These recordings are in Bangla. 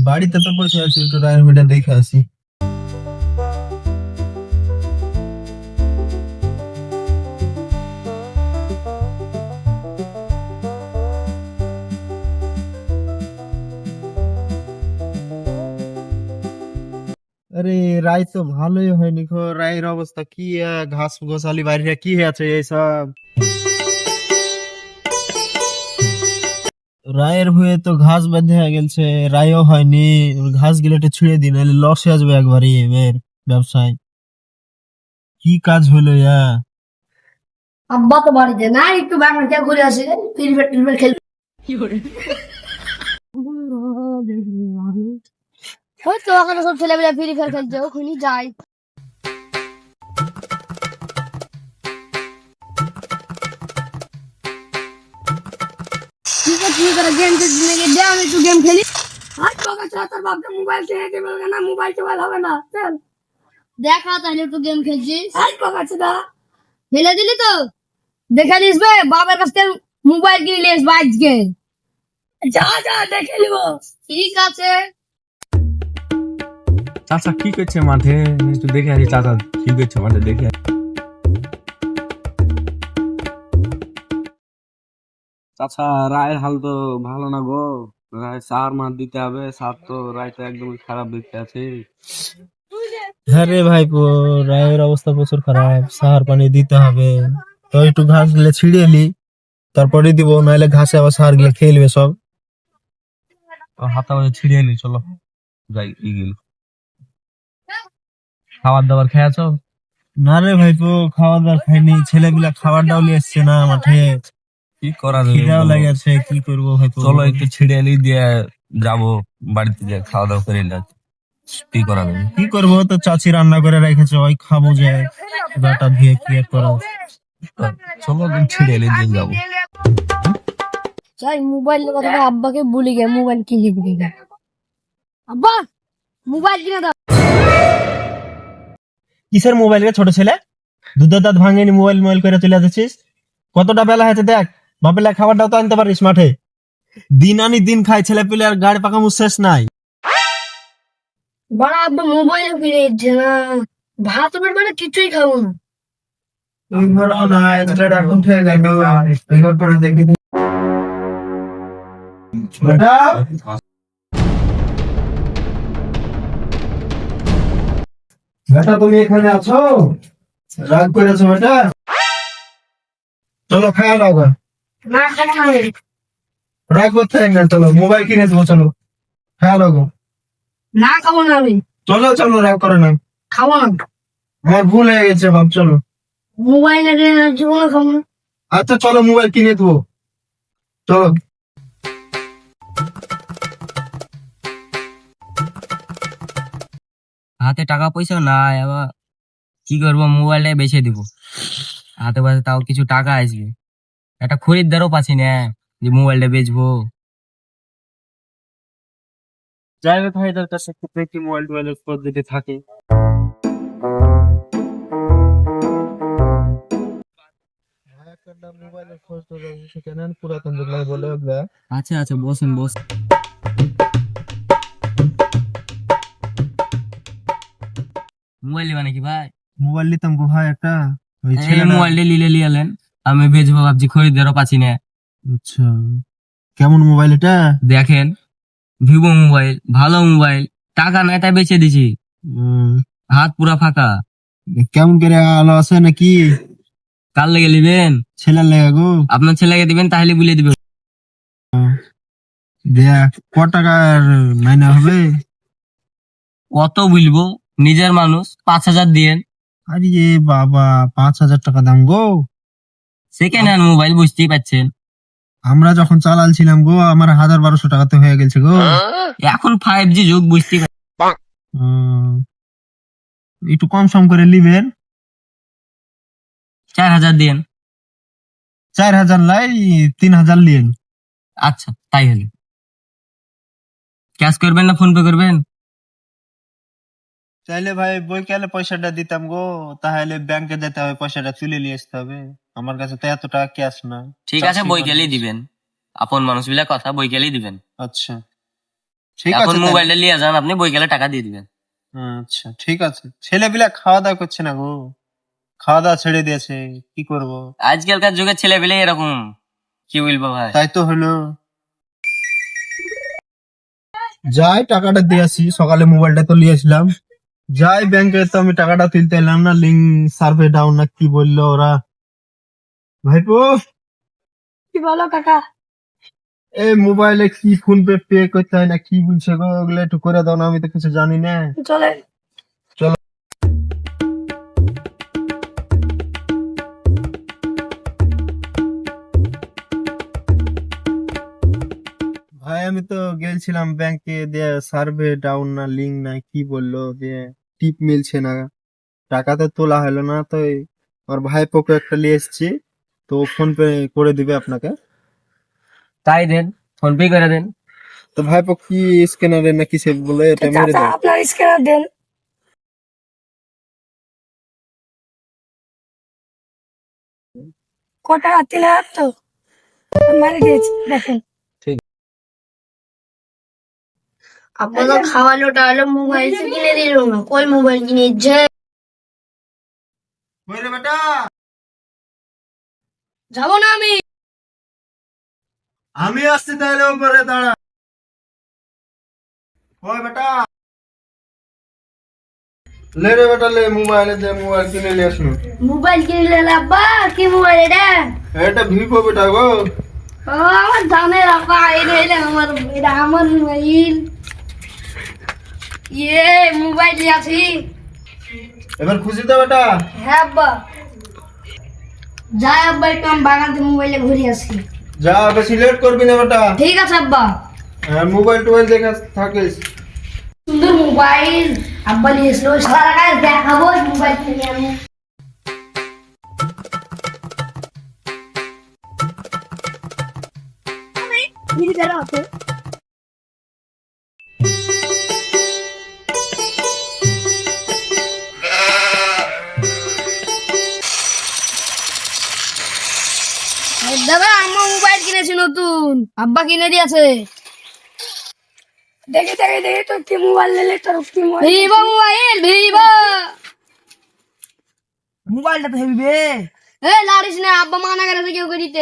বাড়িতে তো বসে আছি, একটু রায়ের মিডিয়া দেখে আসি। আরে রায় তো ভালোই হয়নি গো, রায়ের অবস্থা কি, ঘাস গোছালি বাইরে কি আছে এইসব। রায়ের হয়ে তো ঘাস বেঁধে হয়ে গেছে, রায়ও হয়নি। ঘাস গিলেটে ছিঁড়ে দিন, নাহলে লসে আসবে একবারই এর ব্যবসায়। কি কাজ হলো ইয়া? আব্বা তো বাড়িতে নাই, একটু বাইরে থেকে ঘুরে আসে, ক্রিকেট টিরকেট খেলবে। ওই তো ওখানে সব ছেলেমেয়েরা ফ্রি ফায়ার খেলছে, ওখানে যাই। ঠিক আছে ঠিক আছে, গেম খেলতে দে, আমি একটু গেম খেলি। আজ বাবা চল, তোর বাপকে মোবাইল কিনে দিবে না, মোবাইল টোবাইল হবে না, চল দেখা তাহলে একটু গেম খেলছিস। আজ বাবা চল ফেলে দিলি তো, দেখে নিস বে, বাবার কাছ থেকে মোবাইল কিনে নিস আজকে। যা যা দেখে নিবো। ঠিক আছে। চাচা কি করছে মাঠে? একটু দেখে আসি চাচা কি করছে মাঠে, দেখে আসি। চাচা রায়ের হাল তো ভালো না গো, রায় সার মার দিতে হবে, সার তো রায় তো একদম খারাপ দিতে আছে। হ্যাঁ রে ভাইপো, রায়ের অবস্থা প্রচুর খারাপ, সার পানি দিতে হবে। তো একটু ঘাস গুলো ছিঁড়ে নি, তারপরে দিব, নাহলে ঘাসে আবার সার গুলো খেয়ে নেবে সব। হাতা বাজে ছিড়িয়ে নি, চলো যাই ইগিল। খাবার দাবার খেয়েছো? না রে ভাইপো, খাওয়া দাওয়া খাইনি, ছেলেগুলা খাবার দাও নিয়ে এসছে না মাঠে। কি করা যাবে খিদাও বলো? লাগে আছে, কি করবো ভাইপো? চলো একটু ছিড়িয়ে নি দিয়ে যাবো বাড়িতে, যে খাওয়া দাওয়া করে নিলাম। কি করা যাবে? কি করবো, তো চাচি রান্না করে রেখেছে, ওই খাবো যে, গাটা ধুয়ে কি আর করো। চলো একদিন ছিড়িয়ে নি দিয়ে যাবো। যাই মোবাইলের কথাটা আব্বাকে বলি গে, মোবাইল কিনে দিবি গে। আব্বা মোবাইল কিনে দাও। কিসের মোবাইল রে ছোট ছেলে? দুধের দাঁত ভাঙেনি, মোবাইল মোবাইল করে চলে যাচ্ছিস। কতটা বেলা হয়েছে দেখ, বাপেলা খাবারটাও তো আনতে পারিস মাঠে। দিন আনি দিন খাই, ছেলে পেলে আর গাড়ি পাকামো শেষ নাই। বড় আব্বা মোবাইল কিনে দিচ্ছে না, ভাত মানে কিছুই খাবো না। এখন থেকে দেখি বেটা, বেটা তুমি এখানে আছো? রাগ করেছো বেটা? চলো খাওয়া দাও গা। না খাবো না আমি। রাগ করতে হয় না, চলো মোবাইল কিনে দেবো, চলো খাওয়া দাও গো। না খাবো না আমি। চলো চলো, রাগ করে না, খাবো না। আমার ভুল হয়ে গেছে বাপ, চলো। মোবাইল এনে জীবনে খাবো না। আচ্ছা চলো, মোবাইল কিনে দেবো, চলো। হাতে টাকা পয়সা নাই, আবার কি করবো, মোবাইলটাই বেচে দিব। হাতে পাশে তাও কিছু টাকা আসবে, একটা খরিদ্দারও পাচ্ছি না যে মোবাইলটা বেচবো। প্রাইভেট ভাইদের কাছে ক্ষেত্রে কি মোবাইল টোবাইলের পদ্ধতি থাকে? মোবাইলের খোঁজ তো সেখানে পুরাতন যেগুলো বলে ওগুলা। আচ্ছা আচ্ছা, বসেন বস। মোবাইল মানে কি ভাই? মোবাইল নিতাম গো ভাই একটা, ওই এই ছেলেটা। মোবাইলটা লিলে লিয়ালেন, আমি বেচবো ভাবছি, খরিদ্দারও পাচ্ছি না। আচ্ছা, কেমন মোবাইল এটা? দেখেন, ভিভো মোবাইল, ভালো মোবাইল, টাকা নাই তাই বেচে দিছি, উম, হাত পুরা ফাঁকা। কেমন করে আলো আছে নাকি? কার লেগে নিবেন? ছেলের লেগে গো। আপনার ছেলেকে দিবেন তাহলে বলে দিবেন। দেখ ক টাকার মাইনে হবে? কত বলবো, নিজের মানুষ, 5,000 দিয়েন। আরে বাবা, 5,000 টাকা দাম গো। সেকেন্ড হ্যান্ড মোবাইল, বুঝতেই পারছেন। আমরা যখন চালালছিলাম গো, আমার 1,000-1,200 টাকাতে হয়ে গেছে গো। এখন 5G যুগ, বুঝতেই পারছেন। উম, একটু কম সম করে নিবেন। 4,000 দিয়েন। 4,000 লাই, 3,000 নিন। আচ্ছা তাই হলে ক্যাশ করবেন না ফোন পে করবেন? চাইলে ভাই বইকালে পয়সাটা দিতাম গো, তাহলে ব্যাংকে যেতে হবে, পয়সাটা তুলে নিয়ে আসতে হবে। আমার কাছে তো এত টাকা ক্যাশ না। ঠিক আছে, চাষি বই গেলেই মানুষ। দিবেন, আপন মানুষ বিলা কথা, বই গেলেই দিবেন। আচ্ছা। ঠিক এখন আছে তাহলে। মোবাইলটা নিয়ে যান, আপনি বই গেলে টাকা দিয়ে দিবেন। আচ্ছা ঠিক আছে, ছেলেপিলা খাওয়া দাওয়া করছে না গো, খাওয়া দাওয়া ছেড়ে দিয়েছে, কি করব? আজকালকার যুগের ছেলে পেলে এরকম, কি বলবো ভাই। তাই তো হলো। যাই টাকাটা দিয়ে আসি, সকালে মোবাইলটা তো নিয়েছিলাম। যাই ব্যাংকে, তো আমি টাকাটা তুলতে এলাম না, লিঙ্ক সার্ভে ডাউন না কি বললো ওরা। ভাইপো, কি বলো কাকা? এই মোবাইলে কি ফোন পে পে করতে হয় না কি বলছে গো, ওগুলো একটু করে দাও না, আমি তো কিছু জানি না। চলে চলো। ভাই আমি তো গেছিলাম ব্যাংকে, দিয়ে সার্ভে ডাউন না লিঙ্ক নাই কি বললো, দিয়ে টিপ মিলছে না, টাকা তো তোলা হলো না। তো আমার ভাইপোকে একটা নিয়ে এসেছি, তো ফোন পে করে দিবে আপনাকে। তাই দেন, ফোন পে করে দেন। তো ভাইপো কি স্ক্যানারে না কিসে বলে এটা মেরে চাচা দাও। আপনার স্ক্যানার দেন। কটা 3,000 তো মারি দিয়েছি, দেখেন। আপনাকে খাওয়ালো টাওয়ালো, মোবাইল তো কিনে দিল না, কই মোবাইল কিনেছে? ওই রে বেটা, যাবো না আমি। আমি আসছি তাহলে, উপরে দাঁড়া। ওই বেটা, লে রে বেটা লে, মোবাইলে যে মোবাইল কিনে নিয়ে আসুন। মোবাইল কিনলে আব্বা? কি মোবাইল এটা? এটা ভিভো বেটা গো। ও আমার জানে আব্বা, এটা আমার মোবাইল। মোবাইল আছি। এবার খুশি তো বেটা? হ্যাঁ আব্বা। যাই আব্বা, একটু আমি বাগানতে মোবাইলে ঘুরে আসি। যা, বেশি লেট করবি না বেটা। ঠিক আছে আব্বা। মোবাইল টোবাইল দেখে থাকিস। সুন্দর মোবাইল আব্বা নিয়ে এসলো, সারা গায়ে দেখাবো এই মোবাইল কিনে আমি। দাদা আমার মোবাইল কিনেছি নতুন, আব্বা কিনে দিয়েছে। দেখি দেখি দেখি তো কি মোবাইল নিলে, তোর কি মোবাইল? ভিভো মোবাইল, ভিভো মোবাইলটা তো হেবিবে। এ লারিস না, আব্বা মানা করে কেউ করে দিতে।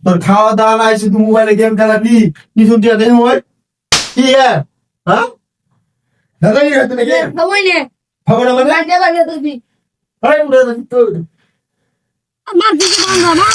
তোর খাওয়া দাওয়া নাই, শুধু মোবাইলে গেম খেলাবি। কি শুনতে আছে মোবাইল? কি হ্যাঁ? দাদা কি হচ্ছে নাকি? খাবোই নে, খবর না মানে? লাগে লাগে তুই। আরে উড়ে যাচ্ছি তো। আমার দিকে বান্ধা না।